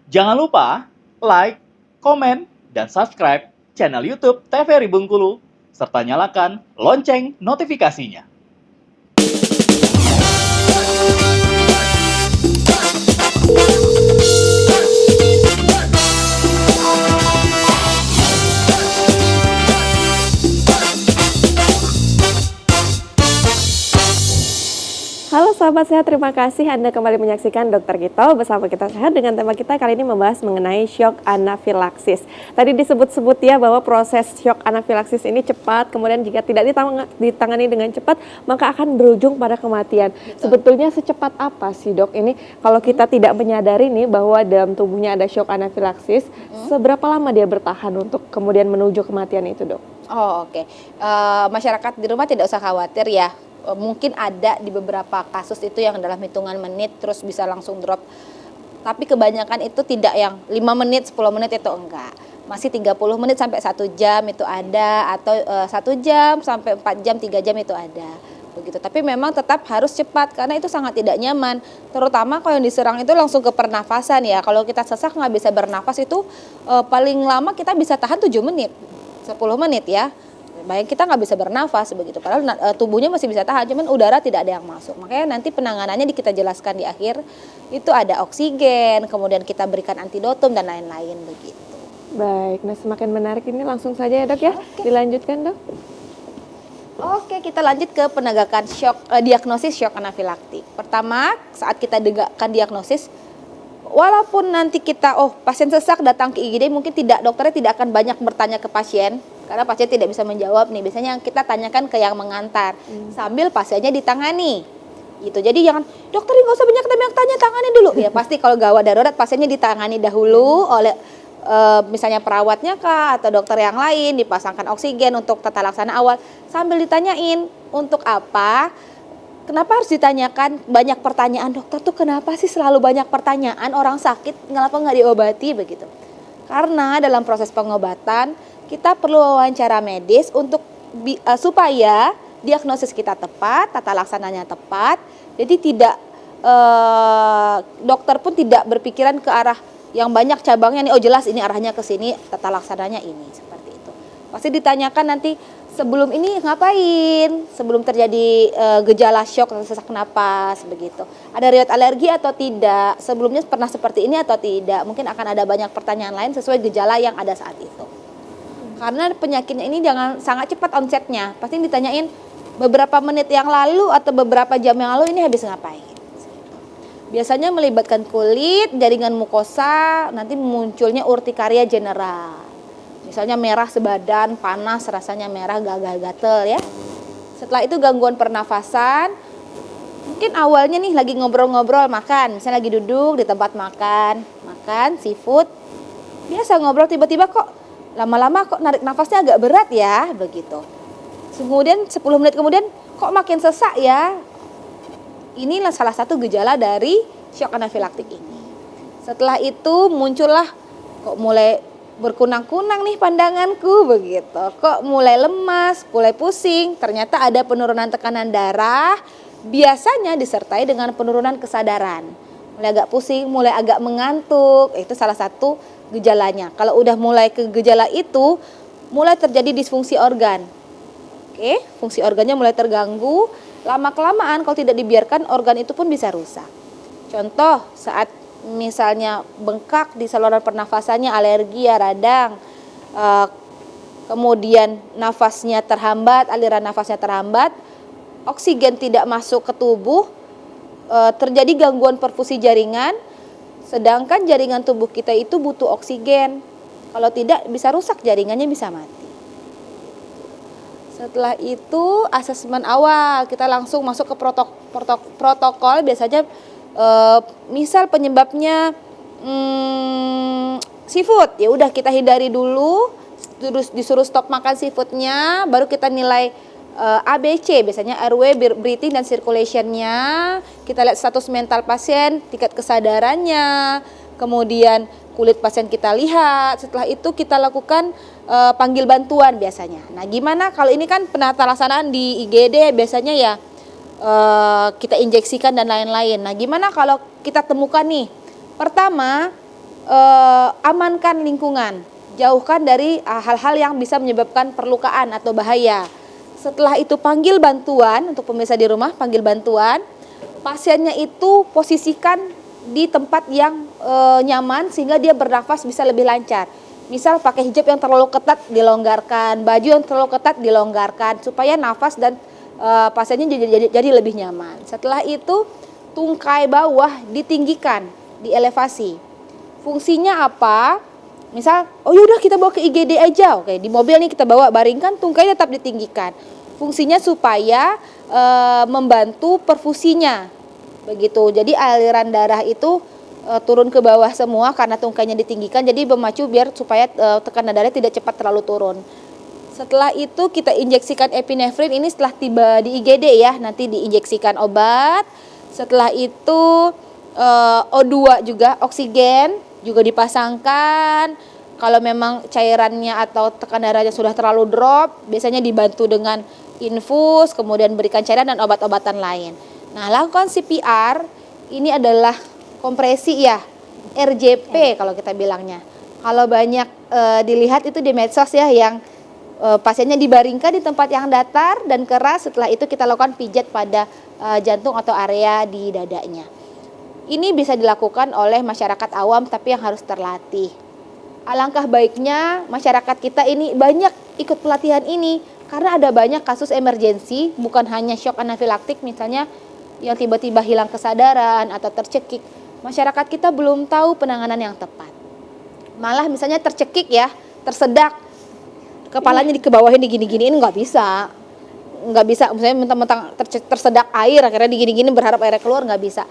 Jangan lupa like, komen, dan subscribe channel YouTube TVRI Bengkulu, serta nyalakan lonceng notifikasinya. Halo sahabat sehat, terima kasih Anda kembali menyaksikan Dokter Gito bersama Kita Sehat dengan tema kita kali ini membahas mengenai shock anafilaksis. Tadi disebut-sebut ya bahwa proses shock anafilaksis ini cepat, kemudian jika tidak ditangani dengan cepat maka akan berujung pada kematian. Sebetulnya secepat apa sih dok ini kalau kita tidak menyadari nih bahwa dalam tubuhnya ada shock anafilaksis, seberapa lama dia bertahan untuk kemudian menuju kematian itu dok? Oke. Masyarakat di rumah tidak usah khawatir ya. Mungkin ada di beberapa kasus itu yang dalam hitungan menit terus bisa langsung drop. Tapi kebanyakan itu tidak yang 5 menit, 10 menit itu enggak. Masih 30 menit sampai 1 jam itu ada, atau 1 jam sampai 4 jam, 3 jam itu ada. Begitu. Tapi memang tetap harus cepat karena itu sangat tidak nyaman. Terutama kalau yang diserang itu langsung ke pernafasan ya. Kalau kita sesak nggak bisa bernafas itu paling lama kita bisa tahan 7 menit, 10 menit ya. Baik kita nggak bisa bernafas begitu, padahal tubuhnya masih bisa tahan, cuman udara tidak ada yang masuk. Makanya nanti penanganannya kita jelaskan di akhir, itu ada oksigen, kemudian kita berikan antidotum dan lain-lain begitu. Baik, nah semakin menarik ini langsung saja ya dok ya, dilanjutkan dok. Oke, kita lanjut ke penegakan diagnosis shock anafilaktik. Pertama, saat kita tegakkan diagnosis, walaupun nanti kita, pasien sesak datang ke IGD, mungkin dokternya tidak akan banyak bertanya ke pasien, karena pasien tidak bisa menjawab nih. Biasanya kita tanyakan ke yang mengantar, sambil pasiennya ditangani. Gitu. Jadi jangan, dokter nggak usah banyak tanya, tangani dulu. Ya pasti kalau gawat darurat pasiennya ditangani dahulu oleh misalnya perawatnya kah atau dokter yang lain, dipasangkan oksigen untuk tata laksana awal, sambil ditanyain untuk apa. Kenapa harus ditanyakan banyak pertanyaan, dokter tuh kenapa sih selalu banyak pertanyaan, orang sakit kenapa nggak diobati begitu. Karena dalam proses pengobatan kita perlu wawancara medis untuk supaya diagnosis kita tepat, tata laksananya tepat. Jadi tidak dokter pun tidak berpikiran ke arah yang banyak cabangnya nih, jelas ini arahnya ke sini, tata laksananya ini, seperti itu. Pasti ditanyakan nanti sebelum ini ngapain, sebelum terjadi gejala shock atau sesak napas begitu. Ada riwayat alergi atau tidak, sebelumnya pernah seperti ini atau tidak. Mungkin akan ada banyak pertanyaan lain sesuai gejala yang ada saat itu. Karena penyakitnya ini sangat cepat onsetnya. Pasti ditanyain beberapa menit yang lalu atau beberapa jam yang lalu ini habis ngapain. Biasanya melibatkan kulit, jaringan mukosa, nanti munculnya urtikaria general. Misalnya merah sebadan, panas, rasanya merah, gagal-gatel ya. Setelah itu gangguan pernafasan. Mungkin awalnya nih lagi ngobrol-ngobrol makan, misalnya lagi duduk di tempat makan seafood. Biasa ngobrol, tiba-tiba kok lama-lama kok narik nafasnya agak berat ya, begitu. Kemudian 10 menit kemudian kok makin sesak ya. Inilah salah satu gejala dari shock anafilaktik ini. Setelah itu muncullah kok mulai berkunang-kunang nih pandanganku begitu. Kok mulai lemas, mulai pusing, ternyata ada penurunan tekanan darah, biasanya disertai dengan penurunan kesadaran. Mulai agak pusing, mulai agak mengantuk, itu salah satu gejalanya. Kalau udah mulai ke gejala itu, mulai terjadi disfungsi organ. Oke, fungsi organnya mulai terganggu, lama-kelamaan kalau tidak dibiarkan organ itu pun bisa rusak. Contoh saat misalnya bengkak di saluran pernafasannya, alergi ya radang, kemudian nafasnya terhambat, aliran nafasnya terhambat, oksigen tidak masuk ke tubuh, terjadi gangguan perfusi jaringan, sedangkan jaringan tubuh kita itu butuh oksigen. Kalau tidak bisa rusak jaringannya, bisa mati. Setelah itu asesmen awal, kita langsung masuk ke protokol. Biasanya misal penyebabnya seafood, ya udah kita hindari dulu, terus disuruh stop makan seafoodnya, baru kita nilai ABC, biasanya airway, breathing dan circulation-nya. Kita lihat status mental pasien, tingkat kesadarannya, kemudian kulit pasien kita lihat. Setelah itu kita lakukan panggil bantuan biasanya. Nah, gimana kalau ini kan penata laksanaan di IGD biasanya ya kita injeksikan dan lain-lain. Nah, gimana kalau kita temukan nih, pertama amankan lingkungan, jauhkan dari hal-hal yang bisa menyebabkan perlukaan atau bahaya. Setelah itu panggil bantuan, untuk pemirsa di rumah panggil bantuan. Pasiennya itu posisikan di tempat yang nyaman sehingga dia bernafas bisa lebih lancar. Misal pakai hijab yang terlalu ketat dilonggarkan, baju yang terlalu ketat dilonggarkan supaya nafas dan pasiennya jadi lebih nyaman. Setelah itu tungkai bawah ditinggikan, dielevasi. Fungsinya apa? Misal, oh yaudah kita bawa ke IGD aja. Oke, di mobil nih kita bawa, baringkan, tungkai tetap ditinggikan. Fungsinya supaya membantu perfusinya. Begitu. Jadi aliran darah itu turun ke bawah semua karena tungkainya ditinggikan. Jadi memacu biar supaya tekanan darah tidak cepat terlalu turun. Setelah itu kita injeksikan epinefrin, ini setelah tiba di IGD ya. Nanti diinjeksikan obat. Setelah itu O2 juga, oksigen juga dipasangkan. Kalau memang cairannya atau tekanan darahnya sudah terlalu drop, biasanya dibantu dengan infus, kemudian berikan cairan dan obat-obatan lain. Nah, lakukan CPR, ini adalah kompresi ya, RJP kalau kita bilangnya. Kalau banyak dilihat itu di medsos ya, yang pasiennya dibaringkan di tempat yang datar dan keras, setelah itu kita lakukan pijat pada jantung atau area di dadanya. Ini bisa dilakukan oleh masyarakat awam tapi yang harus terlatih. Alangkah baiknya masyarakat kita ini banyak ikut pelatihan ini karena ada banyak kasus emergensi, bukan hanya shock anafilaktik misalnya yang tiba-tiba hilang kesadaran atau tercekik. Masyarakat kita belum tahu penanganan yang tepat. Malah misalnya tercekik ya, tersedak, kepalanya dikebawahin digini-giniin, nggak bisa. Misalnya mentang-mentang tersedak air akhirnya digini-gini berharap airnya keluar, nggak bisa.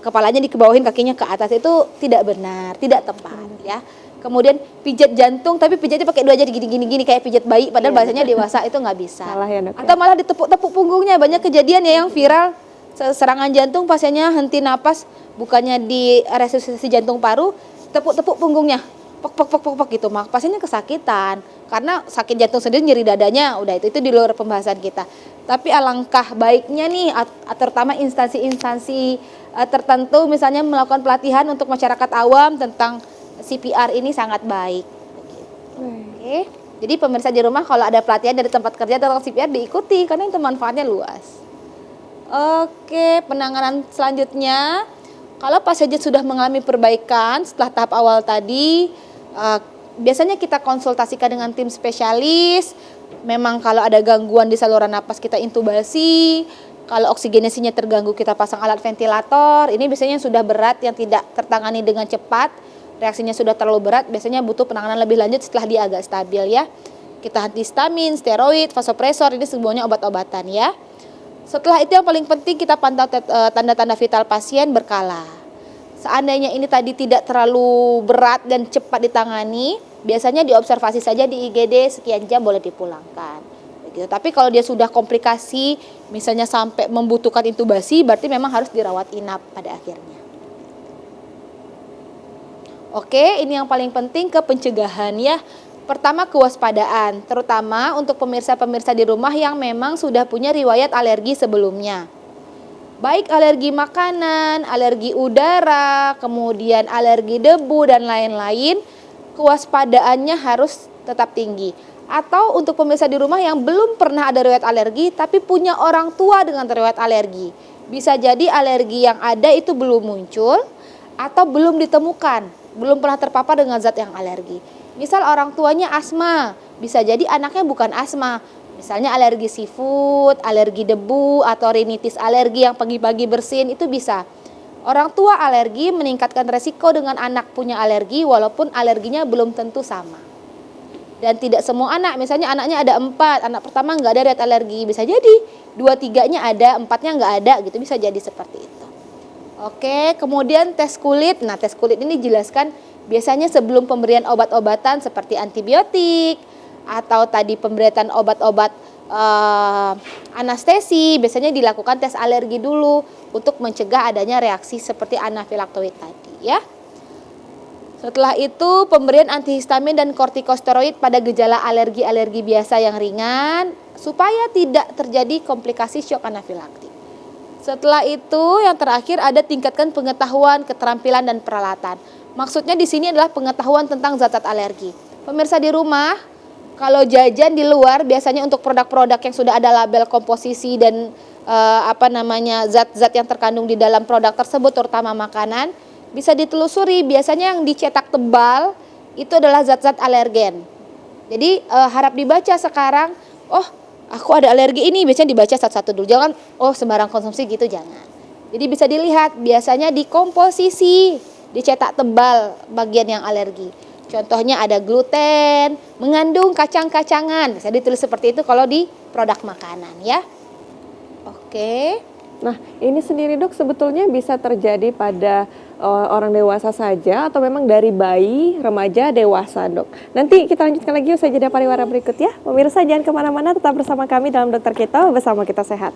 Kepalanya dikebawahin, kakinya ke atas, itu tidak benar, tidak tepat ya. Kemudian pijat jantung tapi pijatnya pakai dua jari gini kayak pijat bayi padahal bahasanya dewasa, itu nggak bisa. Salah ya, Dok, ya? Atau malah ditepuk-tepuk punggungnya. Banyak kejadian ya yang viral, serangan jantung pasiennya henti napas, bukannya di resusitasi jantung paru, tepuk-tepuk punggungnya, pok gitu, mak pasiennya kesakitan karena sakit jantung sendiri, nyeri dadanya, udah itu di luar pembahasan kita. Tapi alangkah baiknya nih, terutama instansi-instansi tertentu misalnya melakukan pelatihan untuk masyarakat awam tentang CPR ini sangat baik. Oke. Jadi pemirsa di rumah kalau ada pelatihan dari tempat kerja tentang CPR diikuti karena itu manfaatnya luas. Oke, penanganan selanjutnya, kalau pasien sudah mengalami perbaikan setelah tahap awal tadi, biasanya kita konsultasikan dengan tim spesialis. Memang kalau ada gangguan di saluran napas kita intubasi. Kalau oksigenasinya terganggu kita pasang alat ventilator. Ini biasanya sudah berat yang tidak tertangani dengan cepat, reaksinya sudah terlalu berat, biasanya butuh penanganan lebih lanjut setelah dia agak stabil ya. Kita antihistamin, steroid, vasopresor, ini semuanya obat-obatan ya. Setelah itu yang paling penting kita pantau tanda-tanda vital pasien berkala. Seandainya ini tadi tidak terlalu berat dan cepat ditangani, biasanya diobservasi saja di IGD, sekian jam boleh dipulangkan. Begitu. Tapi kalau dia sudah komplikasi, misalnya sampai membutuhkan intubasi, berarti memang harus dirawat inap pada akhirnya. Oke, ini yang paling penting ke pencegahan ya. Pertama, kewaspadaan, terutama untuk pemirsa-pemirsa di rumah yang memang sudah punya riwayat alergi sebelumnya. Baik alergi makanan, alergi udara, kemudian alergi debu dan lain-lain, kewaspadaannya harus tetap tinggi. Atau untuk pemirsa di rumah yang belum pernah ada riwayat alergi tapi punya orang tua dengan riwayat alergi. Bisa jadi alergi yang ada itu belum muncul atau belum ditemukan, belum pernah terpapar dengan zat yang alergi. Misal orang tuanya asma, bisa jadi anaknya bukan asma. Misalnya alergi seafood, alergi debu, atau rinitis alergi yang pagi-pagi bersin, itu bisa. Orang tua alergi meningkatkan resiko dengan anak punya alergi walaupun alerginya belum tentu sama. Dan tidak semua anak, misalnya anaknya ada 4, anak pertama nggak ada riwayat alergi, bisa jadi 2-3-nya ada, 4-nya nggak ada, gitu, bisa jadi seperti itu. Oke, kemudian tes kulit. Nah, tes kulit ini jelaskan biasanya sebelum pemberian obat-obatan seperti antibiotik atau tadi pemberian obat-obat anestesi, biasanya dilakukan tes alergi dulu untuk mencegah adanya reaksi seperti anafilaktoid tadi ya. Setelah itu pemberian antihistamin dan kortikosteroid pada gejala alergi-alergi biasa yang ringan supaya tidak terjadi komplikasi syok anafilaktik. Setelah itu yang terakhir ada tingkatkan pengetahuan, keterampilan dan peralatan. Maksudnya di sini adalah pengetahuan tentang zat-zat alergi. Pemirsa di rumah, kalau jajan di luar biasanya untuk produk-produk yang sudah ada label komposisi dan zat-zat yang terkandung di dalam produk tersebut, terutama makanan, bisa ditelusuri. Biasanya yang dicetak tebal itu adalah zat-zat alergen. Jadi harap dibaca sekarang, oh aku ada alergi ini, biasanya dibaca satu-satu dulu. Jangan oh sembarang konsumsi gitu, jangan. Jadi bisa dilihat biasanya di komposisi, dicetak tebal bagian yang alergi. Contohnya ada gluten, mengandung kacang-kacangan. Bisa ditulis seperti itu kalau di produk makanan ya. Oke. Nah, ini sendiri dok sebetulnya bisa terjadi pada orang dewasa saja atau memang dari bayi, remaja, dewasa dok? Nanti kita lanjutkan lagi usai jeda pariwara berikut ya. Pemirsa jangan kemana-mana, tetap bersama kami dalam Dokter Kita, bersama kita sehat.